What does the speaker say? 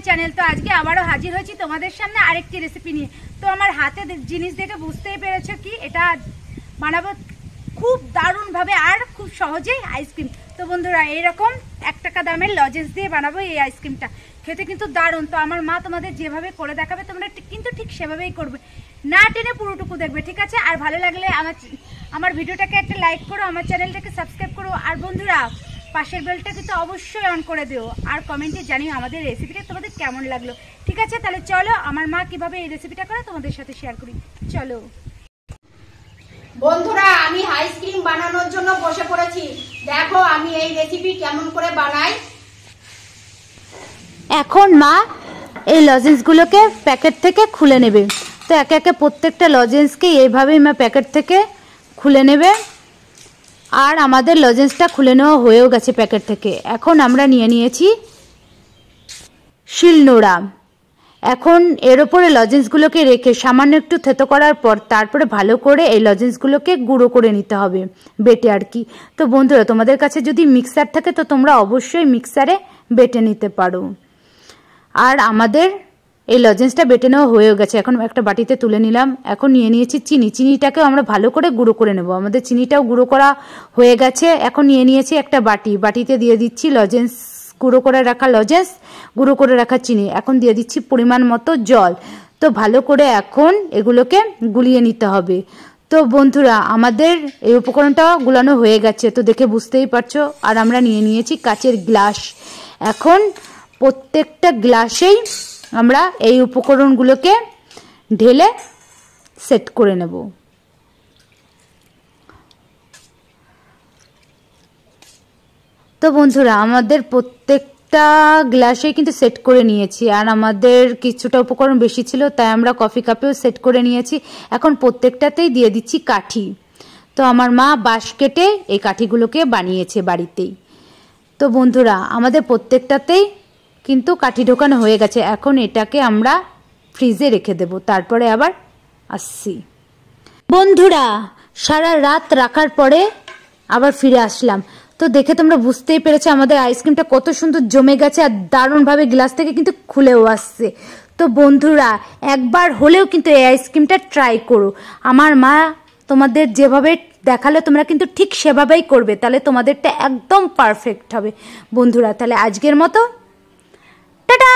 Channel. তো আজকে আবারও হাজির হয়েছি তোমাদের সামনে আরেকটি রেসিপি নিয়ে। তো আমার হাতে জিনিস দেখে বুঝতেই পেরেছো কি এটা বানাবো খুব দারুণভাবে আর খুব সহজেই আইসক্রিম। তো বন্ধুরা এইরকম 1 টাকা দামের লজেন্স দিয়ে বানাবো এই আইসক্রিমটা, খেতে কিন্তু দারুণ। তো আমার মা তোমাদের যেভাবে করে দেখাবে তোমরা কিন্তু ঠিক সেভাবেই করবে, না টেনে পুরোটুকু দেখবে, ঠিক আছে? আর ভালো লাগলে আমার ভিডিওটাকে একটা লাইক করো, আমার চ্যানেলটাকে সাবস্ক্রাইব করো, আর বন্ধুরা পাশের বেলটা কিন্তু অবশ্যই অন করে দিও, আর কমেন্টে জানিও আমাদের রেসিপিটা তোমাদের কেমন লাগলো, ঠিক আছে? তাহলে চলো আমার মা কিভাবে এই রেসিপিটা করে তোমাদের সাথে শেয়ার করি, চলো। বন্ধুরা আমি আইসক্রিম বানানোর জন্য বসে পড়েছি। দেখো আমি এই রেসিপি কেমন করে বানাই। এখন মা এই লজেন্সগুলোকে প্যাকেট থেকে খুলে নেবে। তো একে একে প্রত্যেকটা লজেন্সকে এইভাবেই মা প্যাকেট থেকে খুলে নেবে। আর আমাদের লজেন্সটা খুলে নেওয়া হয়েও গেছে প্যাকেট থেকে। এখন আমরা নিয়ে নিয়েছি শিলনোড়া। এখন এর ওপরে লজেন্সগুলোকে রেখে সামান্য একটু থেতো করার পর তারপরে ভালো করে এই লজেন্সগুলোকে গুঁড়ো করে নিতে হবে, বেটে আর কি। তো বন্ধুরা তোমাদের কাছে যদি মিক্সার থাকে তো তোমরা অবশ্যই মিক্সারে বেটে নিতে পারো। আর আমাদের এই লজেন্সটা বেটে নেওয়া হয়েও গেছে। এখন একটা বাটিতে তুলে নিলাম। এখন নিয়ে নিয়েছি চিনি। চিনিটাকেও আমরা ভালো করে গুঁড়ো করে নেব। আমাদের চিনিটাও গুঁড়ো করা হয়ে গেছে। এখন নিয়ে নিয়েছি একটা বাটিতে দিয়ে দিচ্ছি লজেন্স, গুঁড়ো করে রাখা লজেন্স, গুঁড়ো করে রাখা চিনি। এখন দিয়ে দিচ্ছি পরিমাণ মতো জল। তো ভালো করে এখন এগুলোকে গুলিয়ে নিতে হবে। তো বন্ধুরা আমাদের এই উপকরণটা গুলানো হয়ে গেছে, তো দেখে বুঝতেই পারছো। আর আমরা নিয়ে নিয়েছি কাচের গ্লাস। এখন প্রত্যেকটা গ্লাসেই আমরা এই উপকরণগুলোকে ঢেলে সেট করে নেব। তো বন্ধুরা আমাদের প্রত্যেকটা গ্লাসে কিন্তু সেট করে নিয়েছি। আর আমাদের কিছুটা উপকরণ বেশি ছিল তাই আমরা কফি কাপেও সেট করে নিয়েছি। এখন প্রত্যেকটাতেই দিয়ে দিচ্ছি কাঠি। তো আমার মা বাঁশ কেটে এই কাঠিগুলোকে বানিয়েছে বাড়িতেই। তো বন্ধুরা আমাদের প্রত্যেকটাতেই কিন্তু কাঠি ঢোকানো হয়ে গেছে। এখন এটাকে আমরা ফ্রিজে রেখে দেব, তারপরে আবার আসছি। বন্ধুরা সারা রাত রাখার পরে আবার ফিরে আসলাম। তো দেখে তোমরা বুঝতেই পেরেছো আমাদের আইসক্রিমটা কত সুন্দর জমে গেছে আর দারুণভাবে গ্লাস থেকে কিন্তু খুলেও আসছে। তো বন্ধুরা একবার হলেও কিন্তু এই আইসক্রিমটা ট্রাই করো। আমার মা তোমাদের যেভাবে দেখালে তোমরা কিন্তু ঠিক সেভাবেই করবে, তাহলে তোমাদেরটা একদম পারফেক্ট হবে। বন্ধুরা তাহলে আজকের মতো টাটা।